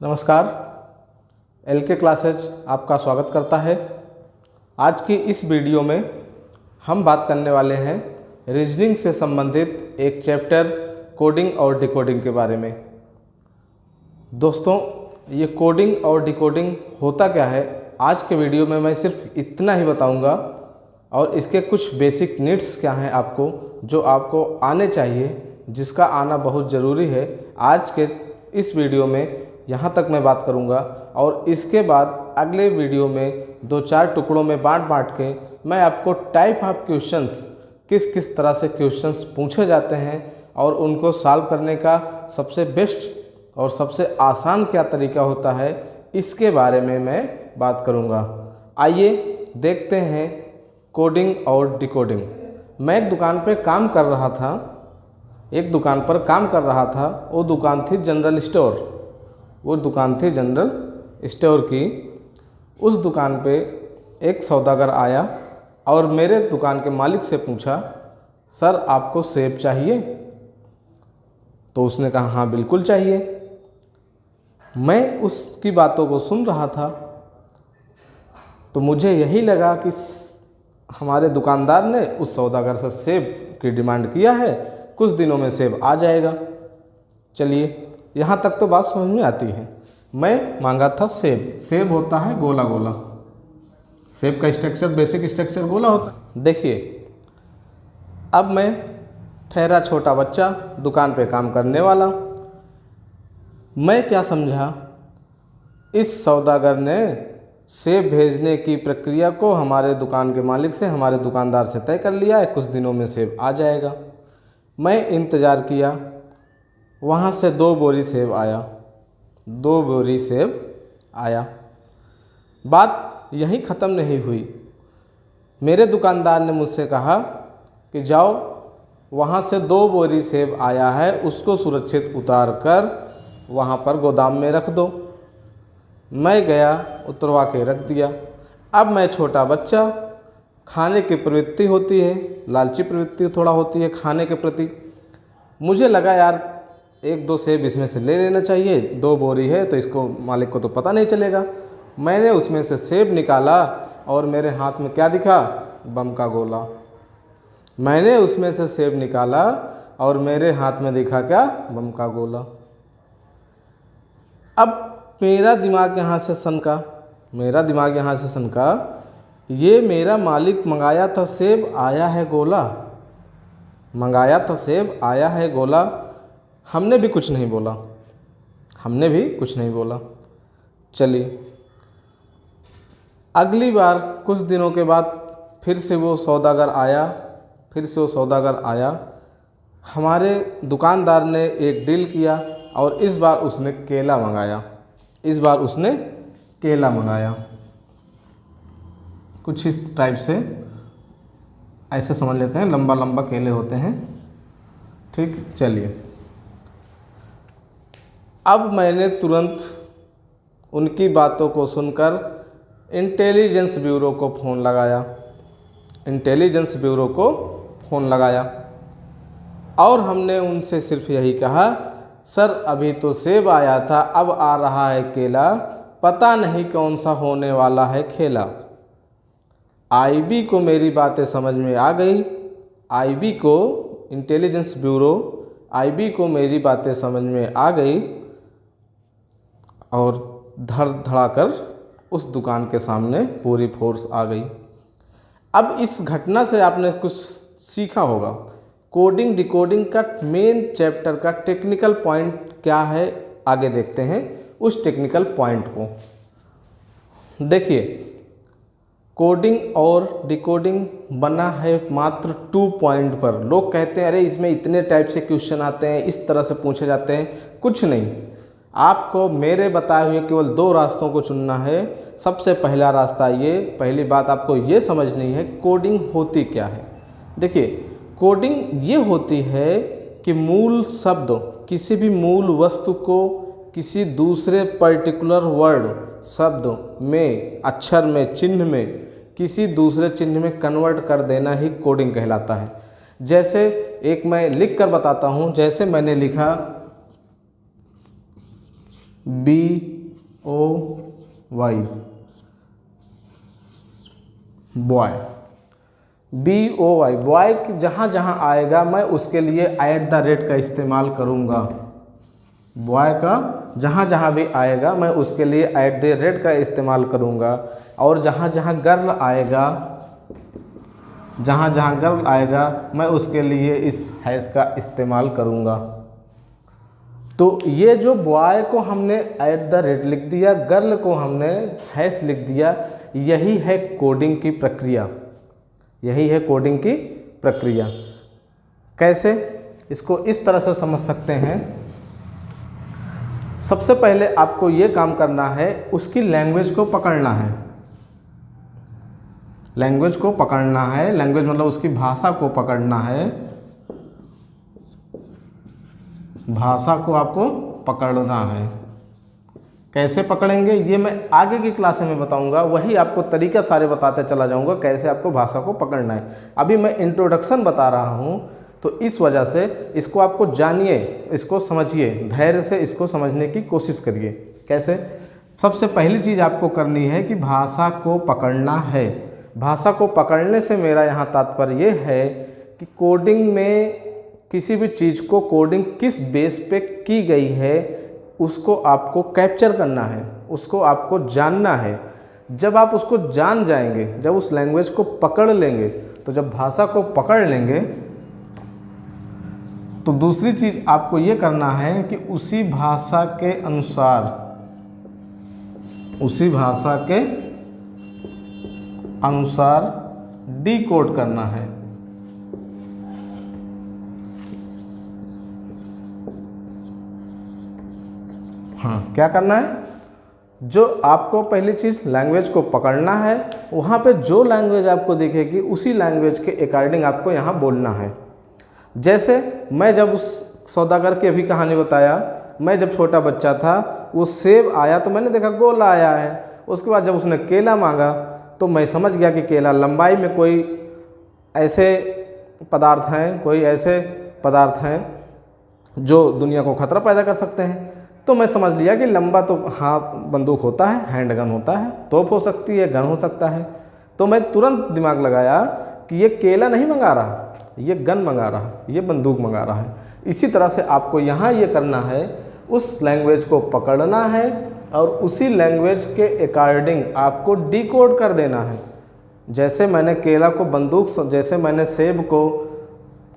नमस्कार, LK classes आपका स्वागत करता है। आज की इस वीडियो में हम बात करने वाले हैं रीजनिंग से संबंधित एक चैप्टर कोडिंग और डिकोडिंग के बारे में। दोस्तों, ये कोडिंग और डिकोडिंग होता क्या है, आज के वीडियो में मैं सिर्फ इतना ही बताऊंगा और इसके कुछ बेसिक नीड्स क्या हैं आपको, जो आपको आने चाहिए, जिसका आना बहुत ज़रूरी है। आज के इस वीडियो में यहाँ तक मैं बात करूँगा और इसके बाद अगले वीडियो में 2-4 टुकड़ों में बांट के मैं आपको टाइप ऑफ क्वेश्चंस, किस तरह से क्वेश्चंस पूछे जाते हैं और उनको सॉल्व करने का सबसे बेस्ट और सबसे आसान क्या तरीका होता है, इसके बारे में मैं बात करूँगा। आइए देखते हैं कोडिंग और डिकोडिंग। मैं एक दुकान पर काम कर रहा था, वो दुकान थी जनरल स्टोर। वो दुकान थी जनरल स्टोर की। उस दुकान पे एक सौदागर आया और मेरे दुकान के मालिक से पूछा, सर आपको सेब चाहिए? तो उसने कहा हाँ बिल्कुल चाहिए। मैं उसकी बातों को सुन रहा था तो मुझे यही लगा कि हमारे दुकानदार ने उस सौदागर से सेब की डिमांड किया है, कुछ दिनों में सेब आ जाएगा। चलिए, यहाँ तक तो बात समझ में आती है। मैं मांगा था सेब। सेब होता है गोला गोला। सेब का स्ट्रक्चर, बेसिक स्ट्रक्चर गोला होता है। देखिए, अब मैं ठहरा छोटा बच्चा, दुकान पे काम करने वाला। मैं क्या समझा, इस सौदागर ने सेब भेजने की प्रक्रिया को हमारे दुकान के मालिक से, हमारे दुकानदार से तय कर लिया है, कुछ दिनों में सेब आ जाएगा। मैं इंतज़ार किया, वहाँ से 2 बोरी सेब आया। बात यहीं ख़त्म नहीं हुई। मेरे दुकानदार ने मुझसे कहा कि जाओ, वहाँ से 2 बोरी सेब आया है, उसको सुरक्षित उतार कर वहाँ पर गोदाम में रख दो। मैं गया, उतरवा के रख दिया। अब मैं छोटा बच्चा, खाने की प्रवृत्ति होती है, लालची प्रवृत्ति थोड़ा होती है खाने के प्रति। मुझे लगा यार 1-2 सेब इसमें से ले लेना चाहिए, 2 बोरी है तो इसको, मालिक को तो पता नहीं चलेगा। मैंने उसमें से सेब निकाला और मेरे हाथ में क्या दिखा, बम का गोला। मैंने उसमें से सेब निकाला और मेरे हाथ में दिखा क्या, बम का गोला। अब मेरा दिमाग यहाँ से सनका, ये मेरा मालिक मंगाया था सेब, आया है गोला। हमने भी कुछ नहीं बोला। चलिए, अगली बार कुछ दिनों के बाद फिर से वो सौदागर आया। हमारे दुकानदार ने एक डील किया और इस बार उसने केला मंगाया। कुछ इस टाइप से, ऐसे समझ लेते हैं, लंबा केले होते हैं। ठीक, चलिए। अब मैंने तुरंत उनकी बातों को सुनकर इंटेलिजेंस ब्यूरो को फ़ोन लगाया और हमने उनसे सिर्फ यही कहा, सर अभी तो सेब आया था, अब आ रहा है केला, पता नहीं कौन सा होने वाला है खेला। आईबी को मेरी बातें समझ में आ गई। इंटेलिजेंस ब्यूरो आईबी को मेरी बातें समझ में आ गई और धड़ाकर उस दुकान के सामने पूरी फोर्स आ गई। अब इस घटना से आपने कुछ सीखा होगा। कोडिंग डिकोडिंग का मेन चैप्टर का टेक्निकल पॉइंट क्या है, आगे देखते हैं उस टेक्निकल पॉइंट को। देखिए, कोडिंग और डिकोडिंग बना है मात्र 2 पॉइंट पर। लोग कहते हैं अरे इसमें इतने टाइप से क्वेश्चन आते हैं, इस तरह से पूछे जाते हैं। कुछ नहीं, आपको मेरे बताए हुए केवल 2 रास्तों को चुनना है। सबसे पहला रास्ता ये, पहली बात आपको ये समझनी है कोडिंग होती क्या है। देखिए, कोडिंग ये होती है कि मूल शब्द, किसी भी मूल वस्तु को किसी दूसरे पर्टिकुलर वर्ड, शब्द में, अक्षर में, चिन्ह में, किसी दूसरे चिन्ह में कन्वर्ट कर देना ही कोडिंग कहलाता है। जैसे एक मैं लिख कर बताता हूँ, जैसे मैंने लिखा B O Y, boy, B O Y, boy जहाँ जहाँ आएगा मैं उसके लिए @ का इस्तेमाल करूँगा। बॉय का जहाँ जहाँ भी आएगा मैं उसके लिए @ का इस्तेमाल करूँगा। और जहाँ जहाँ गर्ल आएगा, जहाँ जहाँ गर्ल आएगा मैं उसके लिए इस हैश का इस्तेमाल करूँगा। तो ये जो बॉय को हमने @ लिख दिया, गर्ल को हमने हैश लिख दिया, यही है कोडिंग की प्रक्रिया, यही है कोडिंग की प्रक्रिया। कैसे? इसको इस तरह से समझ सकते हैं। सबसे पहले आपको ये काम करना है, उसकी लैंग्वेज को पकड़ना है, लैंग्वेज को पकड़ना है, लैंग्वेज मतलब उसकी भाषा को पकड़ना है, भाषा को आपको पकड़ना है। कैसे पकड़ेंगे ये मैं आगे की क्लास में बताऊंगा, वही आपको तरीका सारे बताते चला जाऊंगा कैसे आपको भाषा को पकड़ना है। अभी मैं इंट्रोडक्शन बता रहा हूं, तो इस वजह से इसको आपको जानिए, इसको समझिए, धैर्य से इसको समझने की कोशिश करिए। कैसे? सबसे पहली चीज़ आपको करनी है कि भाषा को पकड़ना है। भाषा को पकड़ने से मेरा यहाँ तात्पर्य ये है कि कोडिंग में किसी भी चीज़ को कोडिंग किस बेस पे की गई है उसको आपको कैप्चर करना है, उसको आपको जानना है। जब आप उसको जान जाएंगे, जब उस लैंग्वेज को पकड़ लेंगे, तो जब भाषा को पकड़ लेंगे तो दूसरी चीज़ आपको ये करना है कि उसी भाषा के अनुसार, उसी भाषा के अनुसार डिकोड करना है। हाँ, क्या करना है? जो आपको पहली चीज़ लैंग्वेज को पकड़ना है, वहाँ पे जो लैंग्वेज आपको दिखेगी उसी लैंग्वेज के अकॉर्डिंग आपको यहाँ बोलना है। जैसे मैं जब उस सौदागर की अभी कहानी बताया, मैं जब छोटा बच्चा था, वो सेब आया तो मैंने देखा गोला आया है। उसके बाद जब उसने केला मांगा तो मैं समझ गया कि केला लंबाई में कोई ऐसे पदार्थ हैं, कोई ऐसे पदार्थ हैं जो दुनिया को खतरा पैदा कर सकते हैं। तो मैं समझ लिया कि लंबा तो हाँ बंदूक होता है, हैंड गन होता है, तोप हो सकती है, गन हो सकता है। तो मैं तुरंत दिमाग लगाया कि ये केला नहीं मंगा रहा, ये गन मंगा रहा, ये बंदूक मंगा रहा है। इसी तरह से आपको यहाँ ये करना है, उस लैंग्वेज को पकड़ना है और उसी लैंग्वेज के अकॉर्डिंग आपको डिकोड कर देना है। जैसे मैंने केला को बंदूक, जैसे मैंने सेब को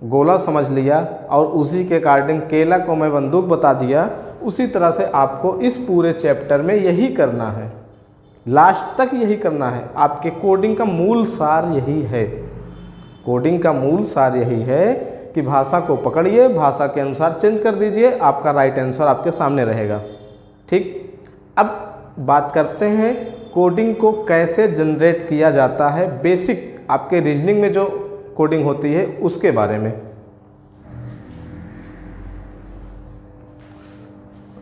गोला समझ लिया और उसी के अकॉर्डिंग केला को मैं बंदूक बता दिया, उसी तरह से आपको इस पूरे चैप्टर में यही करना है, लास्ट तक यही करना है। आपके कोडिंग का मूल सार यही है, कोडिंग का मूल सार यही है कि भाषा को पकड़िए, भाषा के अनुसार चेंज कर दीजिए, आपका राइट आंसर आपके सामने रहेगा। ठीक, अब बात करते हैं कोडिंग को कैसे जनरेट किया जाता है, बेसिक आपके रीजनिंग में जो कोडिंग होती है उसके बारे में।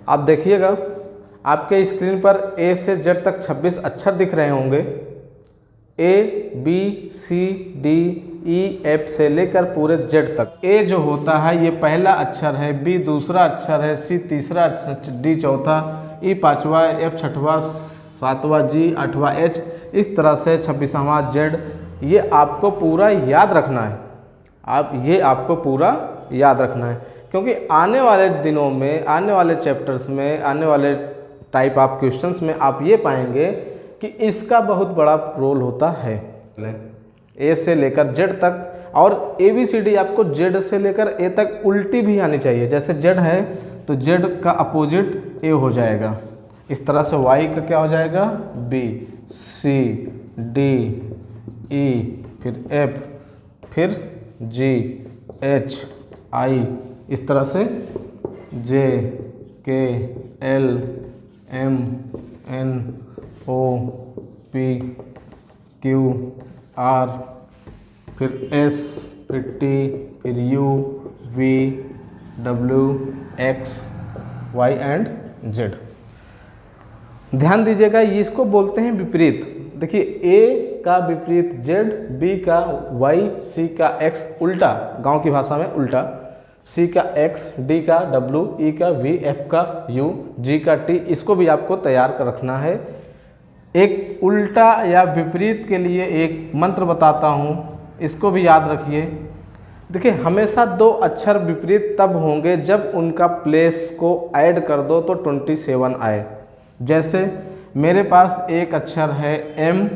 आप देखिएगा, आपके स्क्रीन पर ए से जेड तक 26 अक्षर दिख रहे होंगे। A B C D E F से लेकर पूरे जेड तक। ए जो होता है ये पहला अक्षर है, बी दूसरा अक्षर है, सी तीसरा अक्षर, डी चौथा, ई पाँचवा, एफ छठवा, सातवां, जी आठवां, एच, इस तरह से 26वां जेड। ये आपको पूरा याद रखना है, ये आपको पूरा याद रखना है, क्योंकि आने वाले दिनों में, आने वाले चैप्टर्स में, आने वाले टाइप ऑफ क्वेश्चंस में आप ये पाएंगे कि इसका बहुत बड़ा रोल होता है। ए से लेकर जेड तक, और ए बी सी डी आपको जेड से लेकर ए तक उल्टी भी आनी चाहिए। जैसे जेड है तो जेड का अपोजिट ए हो जाएगा, इस तरह से वाई का क्या हो जाएगा, बी, सी, डी, ई, फिर एफ, फिर जी, एच, आई, इस तरह से J, K, L, M, N, O, P, Q, R, फिर एस, फिर टी, फिर U, V, W, X, Y and Z. ध्यान दीजिएगा, ये इसको बोलते हैं विपरीत। देखिए, ए का विपरीत जेड, बी का वाई, सी का एक्स, उल्टा, गांव की भाषा में उल्टा। C का X, D का W, E का V, F का U, G का T, इसको भी आपको तैयार कर रखना है। एक उल्टा या विपरीत के लिए एक मंत्र बताता हूँ, इसको भी याद रखिए। देखिए, हमेशा दो अक्षर विपरीत तब होंगे जब उनका प्लेस को ऐड कर दो तो 27 आए। जैसे मेरे पास एक अक्षर है M,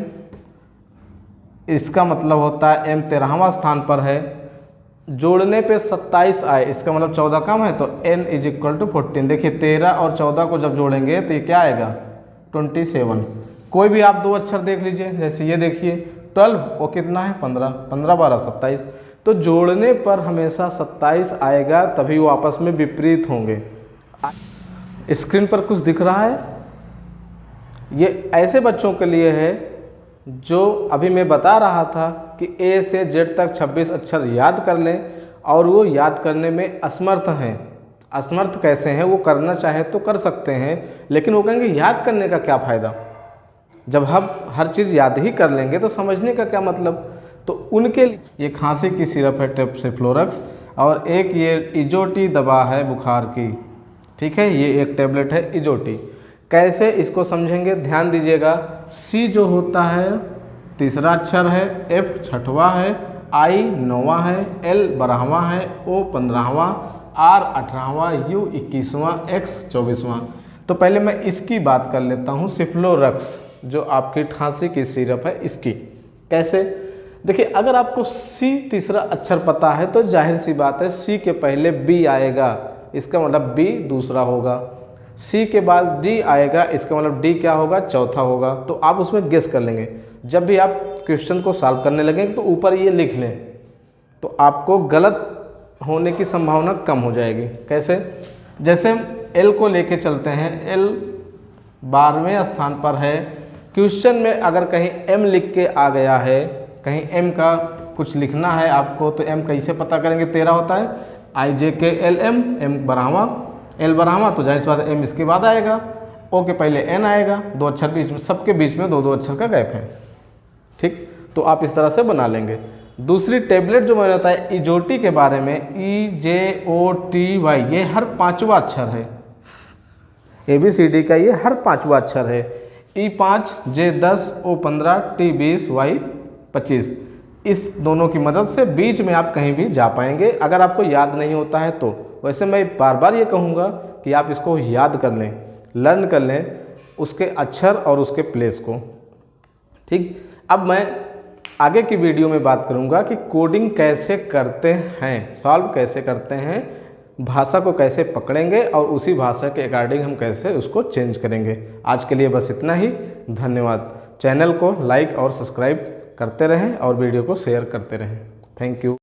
इसका मतलब होता है M 13वां स्थान पर है, जोड़ने पे 27 आए, इसका मतलब 14 कम है, तो n = 14। देखिए 13 और 14 को जब जोड़ेंगे तो ये क्या आएगा 27। कोई भी आप दो अक्षर देख लीजिए, जैसे ये देखिए 12, वो कितना है 15, 15 12 27, तो जोड़ने पर हमेशा 27 आएगा, तभी वो आपस में विपरीत होंगे। स्क्रीन पर कुछ दिख रहा है, ये ऐसे बच्चों के लिए है जो अभी मैं बता रहा था कि A से Z तक 26 अक्षर याद कर लें और वो याद करने में असमर्थ हैं। असमर्थ कैसे हैं? वो करना चाहे तो कर सकते हैं, लेकिन वो कहेंगे याद करने का क्या फ़ायदा, जब हम हर चीज़ याद ही कर लेंगे तो समझने का क्या मतलब। तो उनके लिए ये खांसी की सिरप है टेप्सिफ्लोरक्स, और एक ये इजोटी दवा है बुखार की, ठीक है, ये एक टेबलेट है इजोटी। कैसे इसको समझेंगे, ध्यान दीजिएगा। C जो होता है तीसरा अक्षर है, F 6वां है, I 9वां है, L 12वां है, O 15वां, R 18वां, U 21वां, X 24वां। तो पहले मैं इसकी बात कर लेता हूँ, सिफ्लोरक्स जो आपकी खांसी की सिरप है इसकी। कैसे? देखिए, अगर आपको C तीसरा अक्षर पता है तो जाहिर सी बात है C के पहले B आएगा, इसका मतलब B दूसरा होगा। C के बाद D आएगा, इसका मतलब D क्या होगा, चौथा होगा। तो आप उसमें गेस कर लेंगे। जब भी आप क्वेश्चन को सॉल्व करने लगेंगे तो ऊपर ये लिख लें, तो आपको गलत होने की संभावना कम हो जाएगी। कैसे? जैसे L को लेके चलते हैं, L 12वें स्थान पर है। क्वेश्चन में अगर कहीं M लिख के आ गया है, कहीं M का कुछ लिखना है आपको, तो M कैसे पता करेंगे? 13 होता है, IJKLM, M 12वां, L 12वां, तो जाहिर सी बात है M इसके बाद आएगा, O के पहले N आएगा, दो अक्षर बीच में, सबके बीच में दो दो अक्षर का गैप है, ठीक। तो आप इस तरह से बना लेंगे। दूसरी टेबलेट जो मैंने बताया इजोटी के बारे में, EJOTY, ये हर 5वां अक्षर है, ABCD का ये हर 5वां अक्षर है। E5, J10, O15, T20, Y25। इस दोनों की मदद से बीच में आप कहीं भी जा पाएंगे, अगर आपको याद नहीं होता है तो। वैसे मैं बार बार ये कहूँगा कि आप इसको याद कर लें, लर्न कर लें उसके अक्षर और उसके प्लेस को, ठीक। अब मैं आगे की वीडियो में बात करूँगा कि कोडिंग कैसे करते हैं, सॉल्व कैसे करते हैं, भाषा को कैसे पकड़ेंगे और उसी भाषा के अकॉर्डिंग हम कैसे उसको चेंज करेंगे। आज के लिए बस इतना ही, धन्यवाद। चैनल को लाइक और सब्सक्राइब करते रहें और वीडियो को शेयर करते रहें। Thank you.